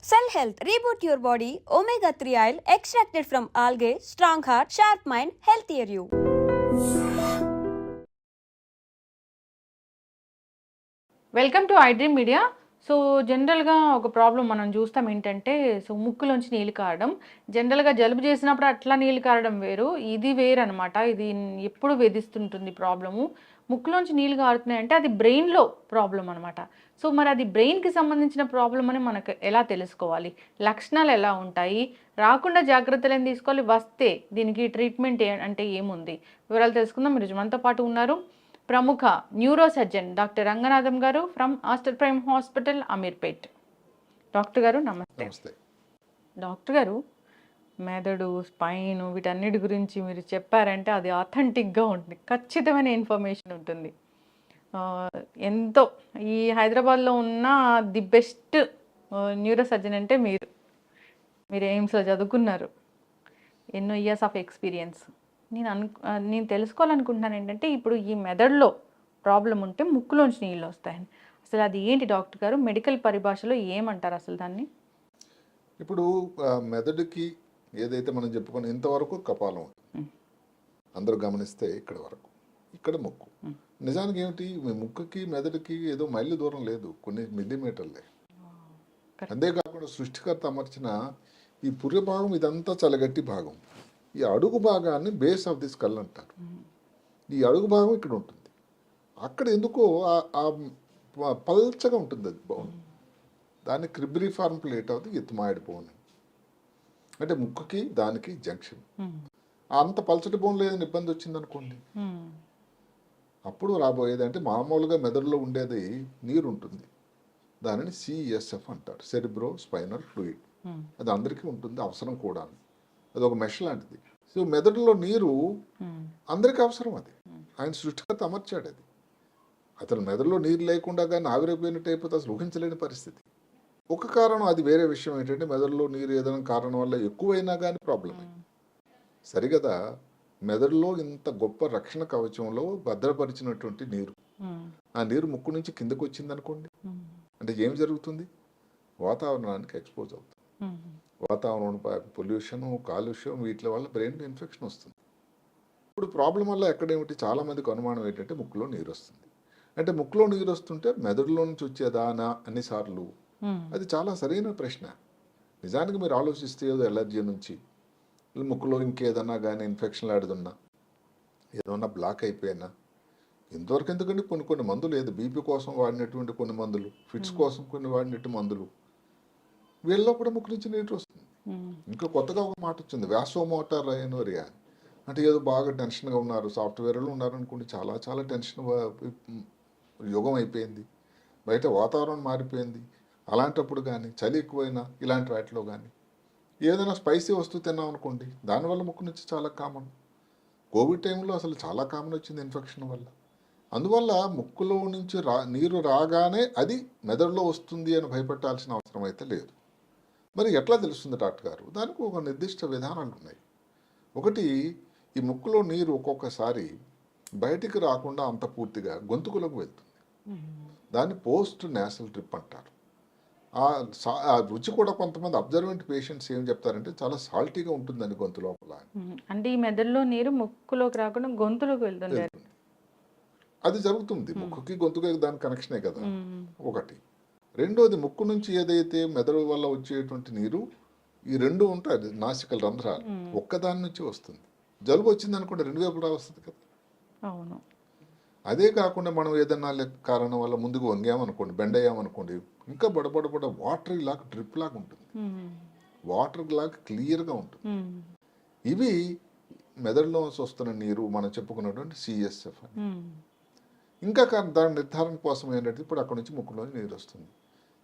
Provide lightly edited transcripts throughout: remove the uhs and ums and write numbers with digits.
Cell Health, reboot your body, omega-3 oil extracted from algae, strong heart, sharp mind, healthier you. Welcome to iDream media. So జనరల్గా ఒక problem మనం చూస్తాం ఏంటంటే, so ముక్కులోంచి నీళ్ళు కారడం. జనరల్గా జలుబు చేసినప్పుడు అట్లా నీళ్ళు కారడం వేరు, ఇది వేరు అనమాట. ఇది ఎప్పుడు వేధిస్తుంటుంది ప్రాబ్లము. ముక్కులోంచి నీళ్ళు కారుతున్నాయంటే అది బ్రెయిన్లో ప్రాబ్లం అనమాట. సో మరి అది బ్రెయిన్కి సంబంధించిన ప్రాబ్లం అని మనకు ఎలా తెలుసుకోవాలి? లక్షణాలు ఎలా ఉంటాయి? రాకుండా జాగ్రత్తలు ఏం తీసుకోవాలి? వస్తే దీనికి ట్రీట్మెంట్ అంటే ఏముంది? వివరాలు తెలుసుకుందాం. మీరు మనతో పాటు ఉన్నారు ప్రముఖ న్యూరో సర్జన్ డాక్టర్ రంగనాథం గారు from Aster prime hospital, Ameerpet. Doctor గారు నమస్తే. డాక్టర్ గారు, మెదడు, స్పైన్ వీటన్నిటి గురించి మీరు చెప్పారంటే అది ఆథెంటిక్గా ఉంటుంది, ఖచ్చితమైన ఇన్ఫర్మేషన్ ఉంటుంది. ఎంతో ఈ హైదరాబాద్లో ఉన్న ది బెస్ట్ న్యూరో సర్జన్ అంటే మీరు ఎయిమ్స్లో చదువుకున్నారు, ఎన్నో ఇయర్స్ ఆఫ్ ఎక్స్పీరియన్స్. నేను తెలుసుకోవాలనుకుంటున్నాను ఏంటంటే, ఇప్పుడు ఈ మెదడులో ప్రాబ్లం ఉంటే ముక్కులోంచి నీళ్ళు వస్తాయని, అసలు అది ఏంటి డాక్టర్ గారు? మెడికల్ పరిభాషలో ఏమంటారు అసలు దాన్ని? ఇప్పుడు మెదడుకి ఏదైతే మనం చెప్పుకున్న ఇంతవరకు కపాలం ఉంటుంది, అందరూ గమనిస్తే ఇక్కడ వరకు, ఇక్కడ ముక్కు. నిజానికి ఏమిటి, ముక్కుకి మెదడుకి ఏదో మైళ్ళు దూరం లేదు, కొన్ని మిల్లీమీటర్లే. అంతేకాకుండా సృష్టికర్త అమర్చిన ఈ పుర్రె భాగం ఇదంతా చాలా గట్టి భాగం. ఈ అడుగు భాగాన్ని బేస్ ఆఫ్ ది స్కల్ అంటారు. ఈ అడుగు భాగం ఇక్కడ ఉంటుంది, అక్కడ ఎందుకో పల్చగా ఉంటుంది అది బోన్. దాన్ని క్రిబ్రిఫార్మ్ ప్లేట్ ఆఫ్ ది ఇథమాయిడ్ బోన్, అంటే ముక్కుకి దానికి జంక్షన్. అంత పల్చటి బోన్ లేదని ఇబ్బంది వచ్చింది అనుకోండి, అప్పుడు రాబోయేది అంటే మామూలుగా మెదడులో ఉండేది నీరు ఉంటుంది, దానిని సిఎస్ఎఫ్ అంటారు, సెరిబ్రో స్పైనల్ ఫ్లూయిడ్. అది అందరికీ ఉంటుంది, అవసరం కూడా. అది ఒక మెష్ లాంటిది. సో మెదడులో నీరు అందరికీ అవసరం, అది ఆయన సృష్టికర్త అమర్చాడు. అది అతను మెదడులో నీరు లేకుండా కానీ ఆవిరైపోయినట్టు అయిపోతే అసలు ఊహించలేని పరిస్థితి. ఒక కారణం, అది వేరే విషయం ఏంటంటే, మెదడులో నీరు ఏదైనా కారణం వల్ల ఎక్కువైనా కానీ ప్రాబ్లమే. సరిగదా, మెదడులో ఇంత గొప్ప రక్షణ కవచంలో భద్రపరిచినటువంటి నీరు, ఆ నీరు ముక్కు నుంచి కిందకు వచ్చింది అనుకోండి, అంటే ఏం జరుగుతుంది? వాతావరణానికి ఎక్స్పోజ్ అవుతుంది. వాతావరణం, పొల్యూషన్, కాలుష్యం, వీటి వల్ల బ్రెయిన్ ఇన్ఫెక్షన్ వస్తుంది. ఇప్పుడు ప్రాబ్లం వల్ల ఎక్కడేమిటి, చాలామందికి అనుమానం ఏంటంటే ముక్కులో నీరు వస్తుంది. అంటే ముక్కులో నీరు వస్తుంటే మెదడులో నుంచి వచ్చేదానా అన్నిసార్లు? అది చాలా సరైన ప్రశ్న. నిజానికి మీరు ఆలోచిస్తే ఏదో ఎలర్జీ నుంచి, ముక్కులో ఇంకేదన్నా కానీ ఇన్ఫెక్షన్ లాంటిదున్నా, ఏదన్నా బ్లాక్ అయిపోయినా, ఇంతవరకు ఎందుకంటే కొన్ని మందులు, ఏదో బీపీ కోసం వాడినటువంటి కొన్ని మందులు, ఫిట్స్ కోసం కొన్ని వాడినట్టు మందులు, వీళ్ళలో కూడా ముక్కు నుంచి నీరు వస్తుంది. ఇంకా కొత్తగా ఒక మాట వచ్చింది, వ్యాసోమోటార్ రైనోరియా, అంటే ఏదో బాగా టెన్షన్గా ఉన్నారు, సాఫ్ట్వేర్లో ఉన్నారనుకోండి, చాలా చాలా టెన్షన్ యుగం అయిపోయింది, బయట వాతావరణం మారిపోయింది, అలాంటప్పుడు కానీ చలి ఎక్కువైనా ఇలాంటి వాటిలో కానీ ఏదైనా స్పైసీ వస్తువు తిన్నాం అనుకోండి, దానివల్ల ముక్కు నుంచి చాలా కామన్. కోవిడ్ టైంలో అసలు చాలా కామన్ వచ్చింది ఇన్ఫెక్షన్ వల్ల. అందువల్ల ముక్కులో నుంచి నీరు రాగానే అది మెదడులో వస్తుంది అని భయపెట్టాల్సిన అవసరం అయితే లేదు. మరి ఎట్లా తెలుస్తుంది డాక్టర్ గారు? దానికి ఒక నిర్దిష్ట విధానాలు ఉన్నాయి. ఒకటి, ఈ ముక్కులో నీరు ఒక్కొక్కసారి బయటికి రాకుండా అంత పూర్తిగా గొంతుకులకు వెళ్తుంది, దాన్ని పోస్ట్ నేసల్ ట్రిప్ అంటారు. ఆ రుచి కూడా కొంతమంది అబ్జర్వెంట్ పేషెంట్స్ ఏం చెప్తారంటే చాలా సాల్టీగా ఉంటుందని గొంతు లోపల. అంటే ఈ మెదడులో నీరు ముక్కులోకి రాకుండా గొంతులోకి వెళ్తుంది, అది జరుగుతుంది. ముక్కుకి గొంతుకి దాని కనెక్షనే కదా ఒకటి. రెండోది, ముక్కు నుంచి ఏదైతే మెదడు వల్ల వచ్చేటువంటి నీరు, ఈ రెండు ఉంటాయి నాసికల రంధ్రాలు, ఒక్కదాని నుంచి వస్తుంది. జలుబు వచ్చింది అనుకోండి, రెండు వైపులా వస్తుంది కదా. అవును. అదే కాకుండా మనం ఏదన్నా కారణం వల్ల ముందుకు వంగామనుకోండి, బెండ్ అయ్యామనుకోండి, ఇంకా బడబడబడ వాటర్ లాగా డ్రిప్ లాగా ఉంటుంది, వాటర్ లాగా క్లియర్గా ఉంటుంది. ఇవి మెదడులో వస్తున్న నీరు మనం చెప్పుకున్నటువంటి సిఎస్ఎఫ్ అని. ఇంకా దాని నిర్ధారణ కోసం ఏంటంటే, ఇప్పుడు అక్కడ నుంచి ముక్కులో నీరు వస్తుంది.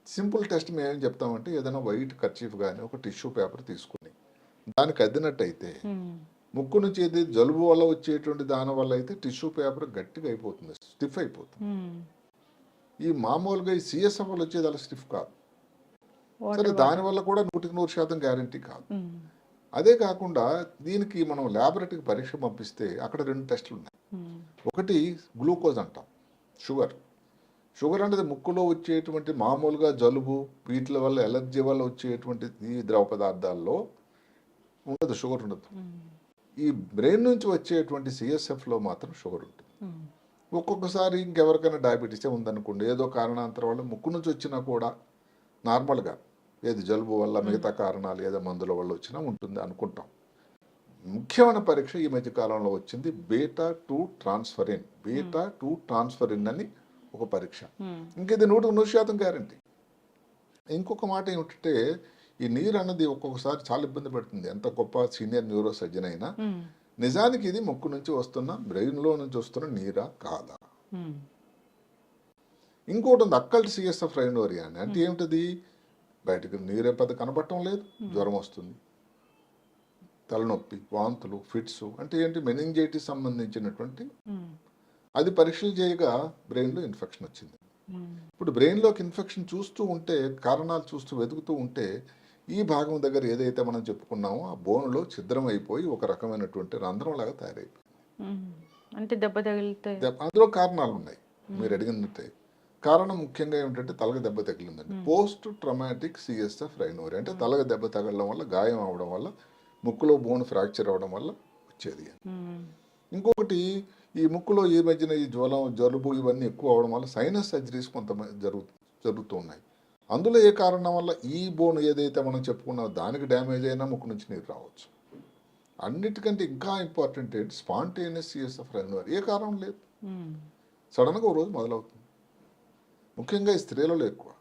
సింపుల్ టెస్ట్ మేము ఏం చెప్తామంటే, ఏదైనా వైట్ కర్చీఫ్ కానీ ఒక టిష్యూ పేపర్ తీసుకుని దానికి అద్దినట్టయితే, ముక్కు నుంచి ఏది జలుబు వల్ల వచ్చేటువంటి దాని వల్ల అయితే టిష్యూ పేపర్ గట్టిగా అయిపోతుంది, స్టిఫ్ అయిపోతుంది. ఈ మామూలుగా ఈ సిఎస్ఎఫ్ వల్ల వచ్చేది అలా స్టిఫ్ కాదు. సరే, దానివల్ల కూడా 100% గ్యారంటీ కాదు. అదే కాకుండా దీనికి మనం ల్యాబొరేటరీకి పరీక్ష పంపిస్తే అక్కడ 2 టెస్టులు ఉన్నాయి. ఒకటి గ్లూకోజ్ అంటాం, షుగర్. షుగర్ అనేది ముక్కులో వచ్చేటువంటి మామూలుగా జలుబు వీటి వల్ల ఎలర్జీ వల్ల వచ్చేటువంటి ఈ ద్రవ పదార్థాల్లో ఉండదు, షుగర్ ఉండదు. ఈ బ్రెయిన్ నుంచి వచ్చేటువంటి సిఎస్ఎఫ్లో మాత్రం షుగర్ ఉంటుంది. ఒక్కొక్కసారి ఇంకెవరికైనా డయాబెటీసే ఉందనుకోండి, ఏదో కారణాంతరం వల్ల ముక్కు నుంచి వచ్చినా కూడా నార్మల్గా ఏది జలుబు వల్ల మిగతా కారణాలు ఏదో మందుల వల్ల వచ్చినా ఉంటుంది అనుకుంటాం. ముఖ్యమైన పరీక్ష ఈ మధ్య కాలంలో వచ్చింది బీటా-2 ట్రాన్స్ఫరిన్ అని ఒక పరీక్ష. ఇంకేది 100% గ్యారంటీ. ఇంకొక మాట ఏమిటంటే ఈ నీరు అన్నది ఒక్కొక్కసారి చాలా ఇబ్బంది పెడుతుంది, ఎంత గొప్ప సీనియర్ న్యూరో సర్జన్ అయినా. నిజానికి ఇది ముక్కు నుంచి వస్తున్న బ్రెయిన్లో నుంచి వస్తున్న నీరా కాదా? ఇంకోటి ఉంది అక్కల్ట్ సిఎస్ఎఫ్ రైనోరియా అని. అంటే ఏమిటది? బయటకు నీరే పెద్ద కనపడటం లేదు, జ్వరం వస్తుంది, తలనొప్పి, వాంతులు, ఫిట్స్. అంటే ఏంటి? మెనింజైటిస్ సంబంధించినటువంటి అది పరీక్షలు చేయగా బ్రెయిన్లో ఇన్ఫెక్షన్ వచ్చింది. ఇప్పుడు బ్రెయిన్లోకి ఇన్ఫెక్షన్ చూస్తూ ఉంటే, కారణాలు చూస్తూ వెతుకుతూ ఉంటే ఈ భాగం దగ్గర ఏదైతే మనం చెప్పుకున్నామో ఆ బోన్లో ఛిద్రం అయిపోయి ఒక రకమైనటువంటి రంధ్రం లాగా తయారైపోయింది. అంటే దెబ్బ తగిలితే అందులో కారణాలు ఉన్నాయి మీరు అడిగినట్టే. కారణం ముఖ్యంగా ఏమిటంటే తలకి దెబ్బ తగిలిందండి. పోస్ట్ ట్రమాటిక్ సిఎస్ఎఫ్ రైనోరియా అంటే తలకి దెబ్బ తగలడం వల్ల, గాయం అవడం వల్ల, ముక్కులో బోన్ ఫ్రాక్చర్ అవడం వల్ల వచ్చేది. ఇంకొకటి ఈ ముక్కులో ఈ మధ్యన ఈ జలుబు ఇవన్నీ ఎక్కువ అవడం వల్ల సైనస్ సర్జరీస్ కొంతమంది జరుగుతూ ఉన్నాయి. అందులో ఏ కారణం వల్ల ఈ బోన్ ఏదైతే మనం చెప్పుకున్నామో దానికి డ్యామేజ్ అయినా ముక్కు నుంచి నీరు రావచ్చు. అన్నిటికంటే ఇంకా ఇంపార్టెంట్ ఏంటి? Spontaneous CSF rhinorrhoea. ఏ కారణం లేదు, సడన్గా ఒక రోజు మొదలవుతుంది. ముఖ్యంగా ఈ స్త్రీలలో ఎక్కువ.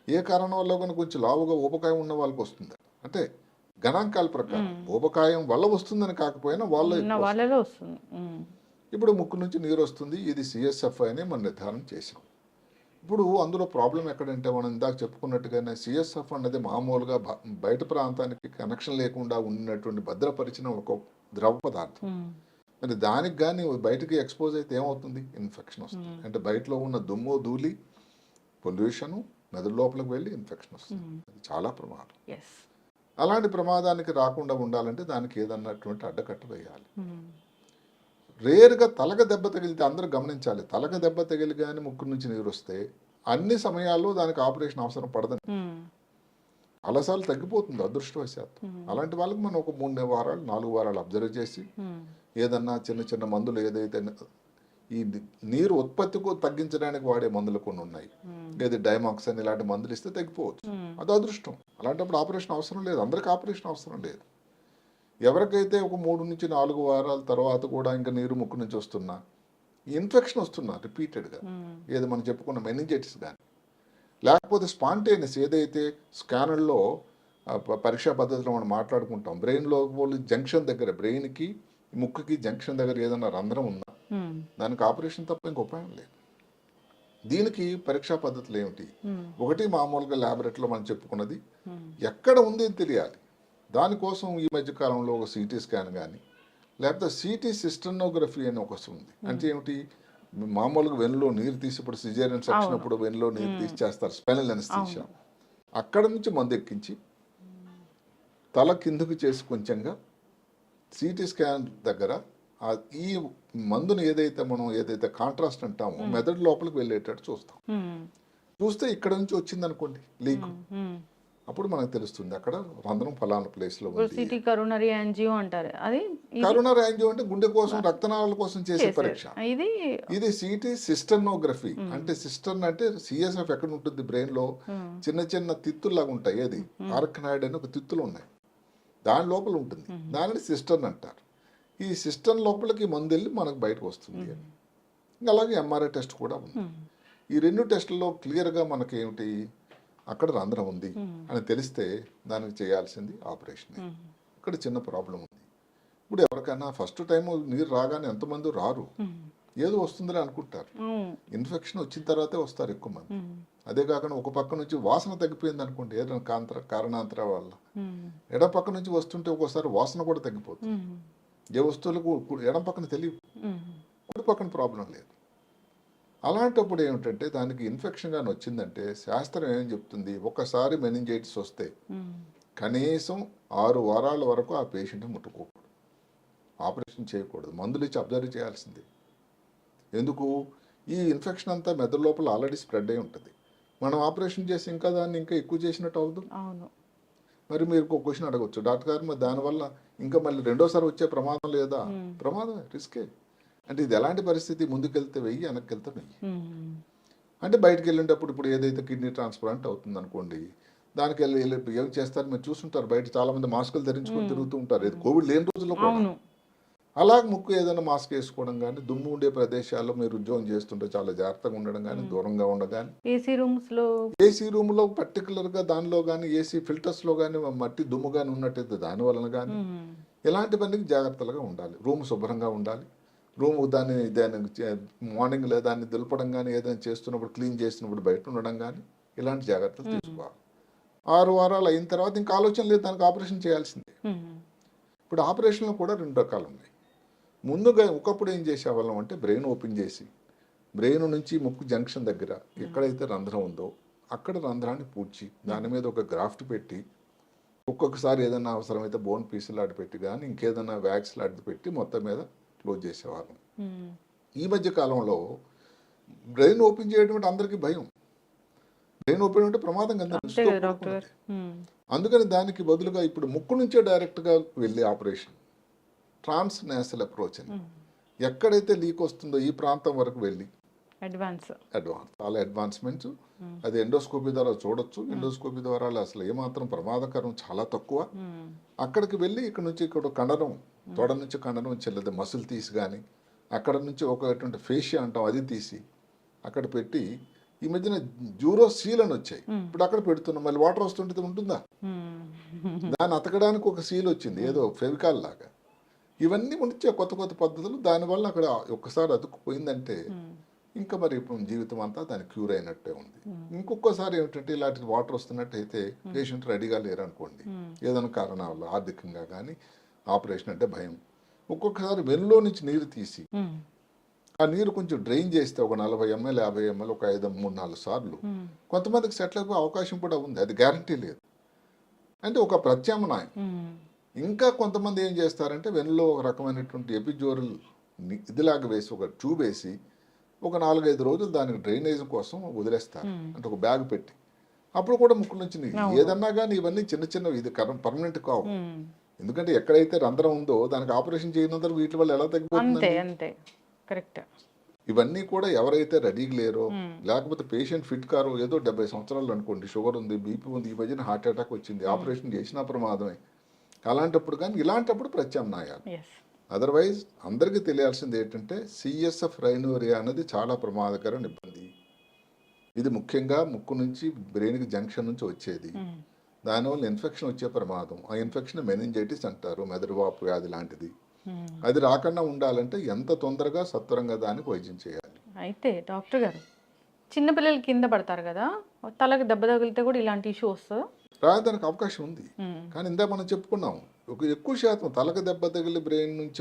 ఏ కారణం వల్ల కనుక కొంచెం లావుగా ఊబకాయం ఉన్న వాళ్ళకి వస్తుంది. అంటే గణాంకాల ప్రకారం ఊబకాయం వల్ల వస్తుందని కాకపోయినా వాళ్ళలో వస్తుంది. ఇప్పుడు ముక్కు నుంచి నీరు వస్తుంది, ఇది సిఎస్ఎఫ్ అని మనం నిర్ధారణ చేసాం. ఇప్పుడు అందులో ప్రాబ్లం ఎక్కడంటే మనం ఇందాక చెప్పుకున్నట్టుగానే సిఎస్ఎఫ్ అన్నది మామూలుగా బయట ప్రాంతానికి కనెక్షన్ లేకుండా ఉన్నటువంటి భద్రపరిచిన ఒక ద్రవ పదార్థం. మరి దానికి కానీ బయటకి ఎక్స్పోజ్ అయితే ఏమవుతుంది? ఇన్ఫెక్షన్ వస్తుంది. అంటే బయటలో ఉన్న దుమ్ము, ధూళి, పొల్యూషను మెదడు లోపలికి వెళ్ళి ఇన్ఫెక్షన్ వస్తుంది. అది చాలా ప్రమాదం. అలాంటి ప్రమాదానికి రాకుండా ఉండాలంటే దానికి ఏదన్నటువంటి అడ్డకట్ట వేయాలి. రేరుగా తలక దెబ్బ తగిలితే అందరూ గమనించాలి, తలక దెబ్బ తగిలి కానీ ముక్కు నుంచి నీరు వస్తే అన్ని సమయాల్లో దానికి ఆపరేషన్ అవసరం పడదని. అలసాలు తగ్గిపోతుంది అదృష్టవశాత్తు. అలాంటి వాళ్ళకి మనం ఒక 3 వారాలు 4 వారాలు అబ్జర్వ్ చేసి ఏదన్నా చిన్న చిన్న మందులు ఏదైతే ఈ నీరు ఉత్పత్తికు తగ్గించడానికి వాడే మందులు కొన్ని ఉన్నాయి, ఏది డైమాక్సిన్ ఇలాంటి మందులు ఇస్తే తగ్గిపోవచ్చు. అది అదృష్టం. అలాంటప్పుడు ఆపరేషన్ అవసరం లేదు, అందరికి ఆపరేషన్ అవసరం లేదు. ఎవరికైతే ఒక 3 నుంచి 4 వారాల తర్వాత కూడా ఇంకా నీరు ముక్కు నుంచి వస్తున్నా, ఇన్ఫెక్షన్ వస్తున్నా రిపీటెడ్గా, ఏది మనం చెప్పుకున్న మెనింజైటిస్ కానీ, లేకపోతే స్పాంటేనియస్ ఏదైతే స్కానర్లో పరీక్షా పద్ధతిలో మనం మాట్లాడుకుంటాం, బ్రెయిన్లో జంక్షన్ దగ్గర, బ్రెయిన్కి ముక్కుకి జంక్షన్ దగ్గర ఏదైనా రంధ్రం ఉందా, దానికి ఆపరేషన్ తప్ప ఇంక ఉపాయం లేదు. దీనికి పరీక్షా పద్ధతులు ఏమిటి? ఒకటి మామూలుగా ల్యాబొరేటరీలో మనం చెప్పుకున్నది ఎక్కడ ఉంది అని తెలియాలి. దానికోసం ఈ మధ్యకాలంలో ఒక సిటీ స్కాన్ కానీ లేకపోతే సిటీ సిస్టనోగ్రఫీ అని ఒక ఉంది. అంటే ఏమిటి? మామూలుగా వెన్నులో నీరు తీసి, ఇప్పుడు సిజేరియన్ సెక్షన్ అప్పుడు వెన్నులో నీరు తీసి చేస్తారు, స్పైనల్ అనస్థీషియా. అక్కడ నుంచి మందు ఎక్కించి తల కిందకు చేసి కొంచెంగా సిటీ స్కాన్ దగ్గర ఈ మందుని ఏదైతే కాంట్రాస్ట్ అంటామో మెదడు లోపలికి వెళ్ళేటట్టు చూస్తాం. చూస్తే ఇక్కడ నుంచి వచ్చింది అనుకోండి లీక్, అప్పుడు మనకు తెలుస్తుంది అక్కడ రంధ్రం ఫలానా ప్లేస్ లో ఉంది. కరోనరీ యాంజియో అంటారు. అది కరోనరీ యాంజియో అంటే గుండె కోసం, రక్తనాళాల కోసం చేసే పరీక్ష. ఇది సిటీ సిస్టనోగ్రఫీ. అంటే సిస్టర్న్ అంటే సిఎస్ఎఫ్ ఎక్కడ ఉంటుంది? బ్రెయిన్ లో చిన్న చిన్న తిత్తుల్లాగా ఉంటాయి. అది ఆర్కనాయిడ్ అని ఒక తిత్తులు ఉన్నాయి, దాని లోపల ఉంటుంది. దానిని సిస్టర్న్ అంటారు. ఈ సిస్టర్న్ లోపలికి మందు వెళ్ళి మనకు బయటకు వస్తుంది. అలాగే ఎంఆర్ఐ టెస్ట్ కూడా ఉంది. ఈ 2 టెస్టుల్లో క్లియర్గా మనకి ఏమిటి? అక్కడ రంధ్రం ఉంది అని తెలిస్తే దానికి చేయాల్సింది ఆపరేషన్. ఇక్కడ చిన్న ప్రాబ్లం ఉంది. ఇప్పుడు ఎవరికైనా ఫస్ట్ టైం నీరు రాగానే ఎంతమంది రారు, ఏదో వస్తుందని అనుకుంటారు. ఇన్ఫెక్షన్ వచ్చిన తర్వాతే వస్తారు ఎక్కువ మంది. అదే కాకుండా ఒక పక్క నుంచి వాసన తగ్గిపోయింది అనుకోండి, ఏదైనా కారణాంతర వల్ల ఎడం పక్క నుంచి వస్తుంటే ఒక్కోసారి వాసన కూడా తగ్గిపోతుంది. ఏ వస్తువులకు ఎడం పక్కన తెలియదు, కుడి పక్కన ప్రాబ్లం లేదు. అలాంటప్పుడు ఏమిటంటే దానికి ఇన్ఫెక్షన్ కానీ వచ్చిందంటే శాస్త్రం ఏం చెప్తుంది? ఒకసారి మెనింజైటిస్ వస్తే కనీసం 6 వారాల వరకు ఆ పేషెంట్ని ముట్టుకోకూడదు, ఆపరేషన్ చేయకూడదు, మందులు ఇచ్చి అబ్జర్వ్ చేయాల్సిందే. ఎందుకు? ఈ ఇన్ఫెక్షన్ అంతా మెదడు లోపల ఆల్రెడీ స్ప్రెడ్ అయి ఉంటుంది. మనం ఆపరేషన్ చేసి ఇంకా దాన్ని ఇంకా ఎక్కువ చేసినట్టు అవ్వదు. అవును. మరి మీరు ఒక క్వశ్చన్ అడగచ్చు, డాక్టర్ గారు మరి దానివల్ల ఇంకా మళ్ళీ రెండోసారి వచ్చే ప్రమాదం లేదా? ప్రమాదమే, రిస్కే. అంటే ఇది ఎలాంటి పరిస్థితి? ముందుకెళ్తే 1000, వెనక్కి వెళ్తే 1000. అంటే బయటకు వెళ్ళేటప్పుడు ఇప్పుడు ఏదైతే కిడ్నీ ట్రాన్స్ప్లాంట్ అవుతుంది అనుకోండి, దానికి వెళ్ళి ఏం చేస్తారు మీరు చూస్తుంటారు, బయట చాలా మంది మాస్కులు ధరించుకొని తిరుగుతూ ఉంటారు. ఇది కోవిడ్ లేని రోజుల్లో కూడా. అవును. అలాగే ముక్కు ఏదైనా మాస్క్ వేసుకోవడం కానీ, దుమ్ము ఉండే ప్రదేశాల్లో మీరు ఉద్యోగం చేస్తుంటే చాలా జాగ్రత్తగా ఉండడం కానీ, దూరంగా ఉండడం కానీ. ఏసీ రూమ్స్లో ఏసీ రూమ్లో పర్టికులర్గా దానిలో కానీ, ఏసీ ఫిల్టర్స్లో కానీ మట్టి దుమ్ము కానీ ఉన్నట్టయితే దాని వలన కానీ ఇలాంటివన్నీ జాగ్రత్తలుగా ఉండాలి. రూమ్ శుభ్రంగా ఉండాలి. రూమ్ దాన్ని మార్నింగ్ లేదా దాన్ని దులపడం కానీ, ఏదైనా చేస్తున్నప్పుడు క్లీన్ చేస్తున్నప్పుడు బయట ఉండడం కానీ, ఇలాంటి జాగ్రత్తలు తీసుకోవాలి. 6 వారాలు అయిన తర్వాత ఇంకా ఆలోచన లేదు, దానికి ఆపరేషన్ చేయాల్సిందే. ఇప్పుడు ఆపరేషన్లో కూడా 2 రకాలు ఉన్నాయి. ముందుగా ఒకప్పుడు ఏం చేసేవాళ్ళం అంటే బ్రెయిన్ ఓపెన్ చేసి బ్రెయిన్ నుంచి ముక్కు జంక్షన్ దగ్గర ఎక్కడైతే రంధ్రం ఉందో అక్కడ రంధ్రాన్ని పూడ్చి దాని మీద ఒక గ్రాఫ్ట్ పెట్టి, ఒక్కొక్కసారి ఏదైనా అవసరమైతే బోన్ పీసులు లాంటి పెట్టి కానీ ఇంకేదైనా వ్యాక్స్ లాంటిది పెట్టి మొత్తం మీద క్లోజ్ చేసేవాళ్ళం. ఈ మధ్య కాలంలో బ్రెయిన్ ఓపెన్ చేయడం అంటే అందరికీ భయం. బ్రెయిన్ ఓపెన్ అంటే ప్రమాదం కదా. అందుకని దానికి బదులుగా ఇప్పుడు ముక్కు నుంచే డైరెక్ట్గా వెళ్ళి ఆపరేషన్, ట్రాన్స్ నేసల్ అప్రోచ్ అని, ఎక్కడైతే లీక్ వస్తుందో ఈ ప్రాంతం వరకు వెళ్ళి అడ్వాన్స్ చాలా అడ్వాన్స్మెంట్స్. అది ఎండోస్కోపీ ద్వారా చూడొచ్చు. ఎండోస్కోపీ ద్వారా అసలు ఏమాత్రం ప్రమాదకరం చాలా తక్కువ. అక్కడికి వెళ్ళి ఇక్కడ నుంచి ఇక్కడ కండరం, తొడ నుంచి కండరం చెల్లదు మసిల్ తీసి కానీ, అక్కడ నుంచి ఒకటువంటి ఫేషియా అంటాం అది తీసి అక్కడ పెట్టి, ఈ మధ్యన జూరో సీల్ అని వచ్చాయి, ఇప్పుడు అక్కడ పెడుతున్నాం. మళ్ళీ వాటర్ వస్తుంటే ఉంటుందా? దాన్ని అతకడానికి ఒక సీల్ వచ్చింది, ఏదో ఫెవికాల్ లాగా. ఇవన్నీ ఉంటే కొత్త కొత్త పద్ధతులు. దానివల్ల అక్కడ ఒక్కసారి అతుక్కుపోయిందంటే ఇంకా మరి ఇప్పుడు జీవితం అంతా దాని క్యూర్ అయినట్టే ఉంది. ఇంకొకసారి ఏమిటంటే ఇలాంటి వాటర్ వస్తున్నట్టయితే పేషెంట్ రెడీగా లేరనుకోండి, ఏదైనా కారణాల వల్ల ఆర్థికంగా కానీ, ఆపరేషన్ అంటే భయం. ఒక్కొక్కసారి వెన్నులో నుంచి నీరు తీసి ఆ నీరు కొంచెం డ్రైన్ చేస్తే ఒక 40 ml 50 ml ఒక 3-4 సార్లు కొంతమందికి సెటిల్ అయిపోయే అవకాశం కూడా ఉంది. అది గ్యారంటీ లేదు, అంటే ఒక ప్రత్యామ్నాయం. ఇంకా కొంతమంది ఏం చేస్తారంటే వెన్నులో ఒక రకమైనటువంటి ఎపిజోరల్ ఇదిలాగా వేసి ఒక ట్యూబ్ వేసి ఒక 4-5 రోజులు దానికి డ్రైనేజ్ కోసం వదిలేస్తారు, అంటే ఒక బ్యాగ్ పెట్టి. అప్పుడు కూడా ముక్కు నుంచి ఏదన్నా కానీ ఇవన్నీ చిన్న చిన్నవి, ఇది పర్మనెంట్ కావు. ఎందుకంటే ఎక్కడైతే రంధ్రం ఉందో దానికి ఆపరేషన్ చేయనంత వీటి వల్ల ఎలా తగ్గిపోతుంది? కరెక్ట్. ఇవన్నీ కూడా ఎవరైతే రెడీగా లేరో, లేకపోతే పేషెంట్ ఫిట్ కారో, ఏదో 70 సంవత్సరాలు అనుకోండి, షుగర్ ఉంది, బీపీ ఉంది, ఈ మధ్యన హార్ట్ అటాక్ వచ్చింది, ఆపరేషన్ చేసినా ప్రమాదమే. అలాంటప్పుడు కానీ ఇలాంటప్పుడు ప్రత్యామ్నాయాలు. అదర్వైజ్ అందరికీ తెలియాల్సింది ఏంటంటే సిఎస్ఎఫ్ రైనోరియా అనేది చాలా ప్రమాదకరమైన ఇబ్బంది. ఇది ముఖ్యంగా ముక్కు నుంచి బ్రెయిన్కి జంక్షన్ నుంచి వచ్చేది. దానివల్ల ఇన్ఫెక్షన్ వచ్చే ప్రమాదం. ఆ ఇన్ఫెక్షన్ మెనింజైటిస్ అంటారు, మెదడువాపు వ్యాధి లాంటిది. అది రాకుండా ఉండాలంటే ఎంత తొందరగా సత్వరంగా దానికి వైద్యం చేయాలి. అయితే డాక్టర్ గారు, చిన్నపిల్లలు కింద పడతారు కదా, తలకు దెబ్బ తగిలితే కూడా ఇలాంటి ఇష్యూ వస్తుందా? రాయడానికి అవకాశం ఉంది, కానీ ఇందా మనం చెప్పుకున్నాం, ఒక ఎక్కువ శాతం తలకు దెబ్బ తగిలి బ్రెయిన్ నుంచి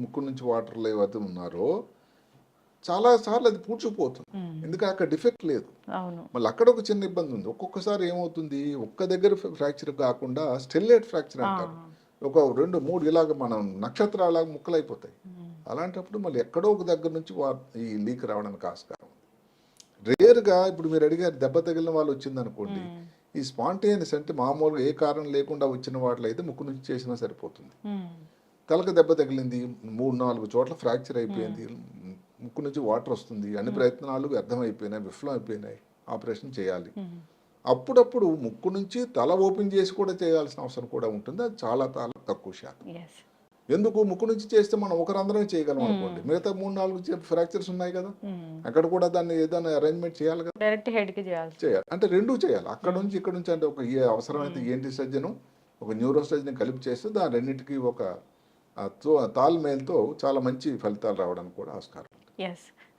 ముక్కు నుంచి వాటర్లో ఏవైతే ఉన్నారో చాలా సార్లు అది పూడ్చుకుపోతుంది, ఎందుకంటే అక్కడ డిఫెక్ట్ లేదు. మళ్ళీ అక్కడ ఒక చిన్న ఇబ్బంది ఉంది. ఒక్కొక్కసారి ఏమవుతుంది, ఒక్క దగ్గర ఫ్రాక్చర్ కాకుండా స్టెల్లేట్ ఫ్రాక్చర్ అంటారు, ఒక 2-3 ఇలాగ మనం నక్షత్రాలాగా ముక్కలు అయిపోతాయి. అలాంటప్పుడు మళ్ళీ ఎక్కడో ఒక దగ్గర నుంచి ఈ లీక్ రావడానికి ఆస్కారం ఉంది. రేర్గా ఇప్పుడు మీరు అడిగారు దెబ్బ తగిలిన వాళ్ళు వచ్చింది అనుకోండి, ఈ స్పాంటేనియస్ అంటే మామూలుగా ఏ కారణం లేకుండా వచ్చిన వాటిలో అయితే ముక్కు నుంచి చేసినా సరిపోతుంది. తలకు దెబ్బ తగిలింది, 3-4 చోట్ల ఫ్రాక్చర్ అయిపోయింది, ముక్కు నుంచి వాటర్ వస్తుంది, అన్ని ప్రయత్నాలు వ్యర్థమైపోయినాయి, విఫలం అయిపోయినాయి, ఆపరేషన్ చేయాలి. అప్పుడప్పుడు ముక్కు నుంచి తల ఓపెన్ చేసి కూడా చేయాల్సిన అవసరం కూడా ఉంటుంది. అది చాలా చాలా తక్కువ శాతం. ఎందుకు, ముక్కు నుంచి చేస్తే మనం ఒకరందరం చేయగలం అనుకోండి, మిగతా 3-4 ఫ్రాక్చర్స్ ఉన్నాయి కదా, అక్కడ కూడా దాన్ని ఏదైనా అరేంజ్మెంట్ చేయాలి కదా, డైరెక్ట్ హెడ్ కి చేయాలి. అంటే 2 చేయాలి, అక్కడ నుంచి ఇక్కడ నుంచి. అంటే ఒక అవసరమైతే ఏంటి సర్జన్ ఒక న్యూరో సర్జన్ కలిపి చేస్తే దాని రెండింటికి ఒక తాల్మేల్తో చాలా మంచి ఫలితాలు రావడానికి కూడా ఆస్కారం.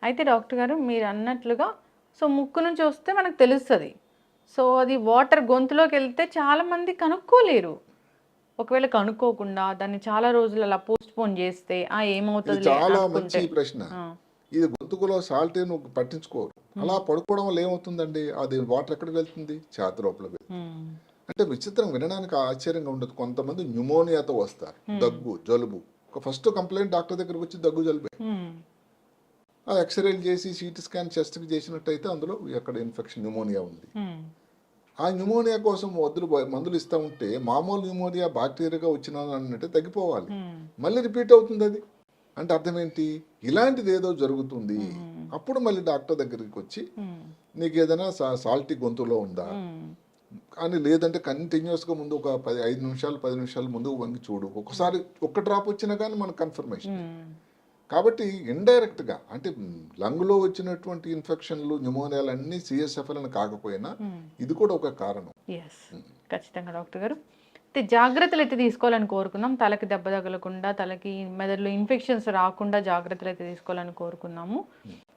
అయితే డాక్టర్ గారు మీరు అన్నట్లుగా సో ముక్కు నుంచి వస్తే మనకు తెలుస్తుంది, సో అది వాటర్ గొంతులోకి వెళ్తే చాలా మంది కనుక్కోలేరు. ఒకవేళ కనుక్కోకుండా దాన్ని చాలా రోజులు అలా పోస్ట్ పోన్ చేస్తే ఏమవుతుంది? చాలా మంచి ప్రశ్న. ఇది గొంతుకులో సాల్ట్ నువ్వు పట్టించుకోరు, అలా పడుకోవడం వల్ల ఏమవుతుందండి, అది వాటర్ ఎక్కడికి వెళ్తుంది, ఛాతి లోపల వెళ్తుంది. అంటే విచిత్రం, వినడానికి ఆశ్చర్యంగా ఉండదు. కొంతమంది న్యూమోనియాతో వస్తారు, దగ్గు జలుబు, ఫస్ట్ కంప్లైంట్ డాక్టర్ దగ్గరకు వచ్చి దగ్గు జలుబే. ఆ ఎక్స్రేలు చేసి సిటీ స్కాన్ చెస్ట్కి చేసినట్టయితే అందులో అక్కడ ఇన్ఫెక్షన్ న్యూమోనియా ఉంది. ఆ న్యూమోనియా కోసం మందులు ఇస్తూ ఉంటే మామూలు న్యూమోనియా బ్యాక్టీరియాగా వచ్చిన అంటే తగ్గిపోవాలి, మళ్ళీ రిపీట్ అవుతుంది అది. అంటే అర్థం ఏంటి, ఇలాంటిది ఏదో జరుగుతుంది. అప్పుడు మళ్ళీ డాక్టర్ దగ్గరికి వచ్చి నీకు ఏదైనా సాల్టీ గొంతులో ఉందా కానీ, లేదంటే కంటిన్యూస్గా ముందు ఒక 5 నిమిషాలు 10 నిమిషాలు ముందుకు వంగి చూడు. ఒకసారి ఒక్క డ్రాప్ వచ్చినా కానీ మనకు కన్ఫర్మేషన్. కాబట్టి ఇండైరెక్ట్గా అంటే లంగ్లో వచ్చినటువంటి ఇన్ఫెక్షన్లు న్యూమోనియాలు అన్నీ సిఎస్ఎఫ్ఎల్ అని కాకపోయినా ఇది కూడా ఒక కారణం. ఖచ్చితంగా డాక్టర్ గారు. అయితే జాగ్రత్తలు అయితే తీసుకోవాలని కోరుకున్నాం. తలకి దెబ్బ తగలకుండా, తలకి మెదడులో ఇన్ఫెక్షన్స్ రాకుండా జాగ్రత్తలు అయితే తీసుకోవాలని కోరుకున్నాము.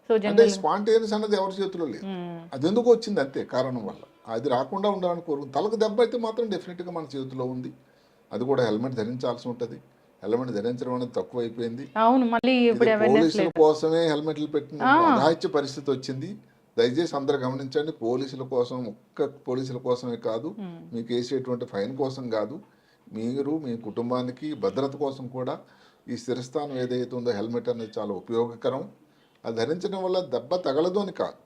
సో అంటే స్పాంటేనియస్ అన్నది ఎవరి చేతిలో లేదు, అది ఎందుకు వచ్చింది అంతే కారణం వల్ల. అది రాకుండా ఉండాలని కోరుకుంది. తలకు దెబ్బ అయితే మాత్రం డెఫినెట్గా మన చేతిలో ఉంది. అది కూడా హెల్మెట్ ధరించాల్సి ఉంటుంది. హెల్మెట్ ధరించడం అనేది తక్కువ అయిపోయింది. అవును, మళ్ళీ పోలీసుల కోసమే హెల్మెట్లు పెట్టిన అఘాయిత్య పరిస్థితి వచ్చింది. దయచేసి అందరు గమనించండి, పోలీసుల కోసం, ఒక్క పోలీసుల కోసమే కాదు, మీకు వేసేటువంటి ఫైన్ కోసం కాదు, మీరు మీ కుటుంబానికి భద్రత కోసం కూడా ఈ స్థిరస్థానం ఏదైతే ఉందో హెల్మెట్ అనేది చాలా ఉపయోగకరం. అది ధరించడం వల్ల దెబ్బ తగలదు అని కాదు,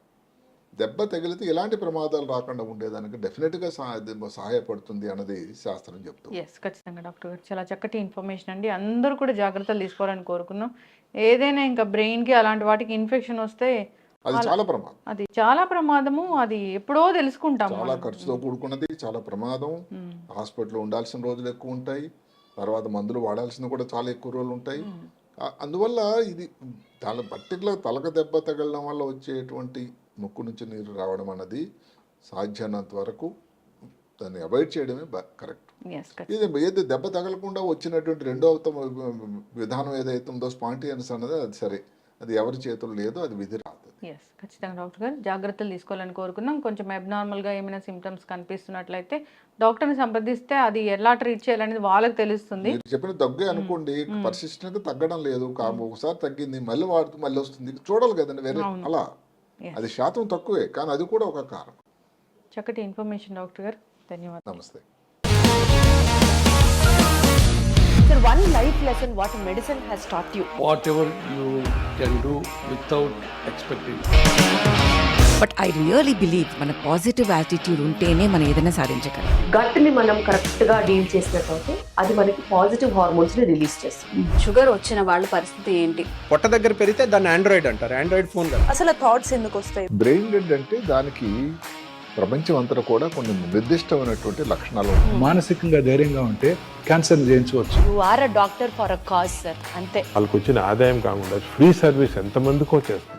దెబ్బ తగిలితే ఎలాంటి ప్రమాదాలు రాకుండా ఉండేదానికి డెఫినెట్గా సహాయపడుతుంది అన్నది శాస్త్రం చెప్తుంది. ఖచ్చితంగా డాక్టర్ గారు, చాలా చక్కటి ఇన్ఫర్మేషన్ అండి. అందరూ కూడా జాగ్రత్తలు తీసుకోవాలని కోరుకున్నాం. ఏదైనా ఇంకా బ్రెయిన్కి అలాంటి వాటికి ఇన్ఫెక్షన్ వస్తే అది చాలా ప్రమాదం, అది చాలా ప్రమాదము. అది ఎప్పుడో తెలుసుకుంటాం. చాలా ఖర్చుతో కూడుకున్నది, చాలా ప్రమాదం. హాస్పిటల్లో ఉండాల్సిన రోజులు ఎక్కువ ఉంటాయి, తర్వాత మందులు వాడాల్సిన కూడా చాలా ఎక్కువ రోజులు ఉంటాయి. అందువల్ల ఇది చాలా పర్టికులర్ తలక దెబ్బ తగలడం వల్ల వచ్చేటువంటి ముక్కు నుంచి నీరు రావడం అన్నది సాధ్యమైనంత వరకు దాన్ని అవాయిడ్ చేయడమే కరెక్ట్. ఇది ఏది దెబ్బ తగలకుండా వచ్చినటువంటి రెండో విధానం ఏదైతే ఉందో స్పాంటేనియస్ అన్నది, అది సరే, అది ఎవరి చేతులు లేదో అది విధి రాదు. ఖచ్చితంగా డాక్టర్ గారు, జాగ్రత్తలు తీసుకోవాలని కోరుకున్నాం. కొంచెం అబ్నార్మల్గా ఏమైనా సిమ్టమ్స్ కనిపిస్తున్నట్లయితే డాక్టర్ని సంప్రదిస్తే అది ఎలా ట్రీట్ చేయాలనేది వాళ్ళకి తెలుస్తుంది. చెప్పిన తగ్గే అనుకోండి, పర్సిస్టెంట్గా తగ్గడం లేదు, ఒకసారి తగ్గింది మళ్ళీ వాడుతూ మళ్ళీ వస్తుంది, చూడాలి కదండి వేరే. అలా అది శాతం తక్కువే, కానీ అది కూడా ఒక కారణం. చక్కటి ఇన్ఫర్మేషన్ డాక్టర్ గారు, ధన్యవాదాలు. నమస్తే. Sir, one life lesson what medicine has taught you. Whatever you can do without expecting. But I really believe మన పాజిటివ్ యాటిట్యూడ్ ఉంటేనే మనం ఏదైనా సాధించగలం. గట్ని మనం కరెక్ట్గా డీల్ చేసినట్లయితే అది మనకి పాజిటివ్ హార్మోన్స్ని రిలీజ్ చేస్తుంది. షుగర్ వచ్చిన వాళ్ళ పరిస్థితి ఏంటి? పొట్ట దగ్గర పెరిగితే దాన్ని ఆండ్రాయిడ్ అంటారు, ఆండ్రాయిడ్ ఫోన్ కదా. అసలు థాట్స్ ఎందుకు వస్తాయి? బ్రెయిన్ డెడ్ అంటే దానికి ప్రపంచం అంతా కూడా కొన్ని నిర్దిష్టమైనటువంటి లక్షణాలు. మానసికంగా ధైర్యంగా ఉంటే క్యాన్సర్ జయించవచ్చు. You are a doctor for a cause sir, అంతే. వాళ్ళకి వచ్చిన ఆదాయం కాకుండా ఫ్రీ సర్వీస్ ఎంతమందికో చేస్తుంది.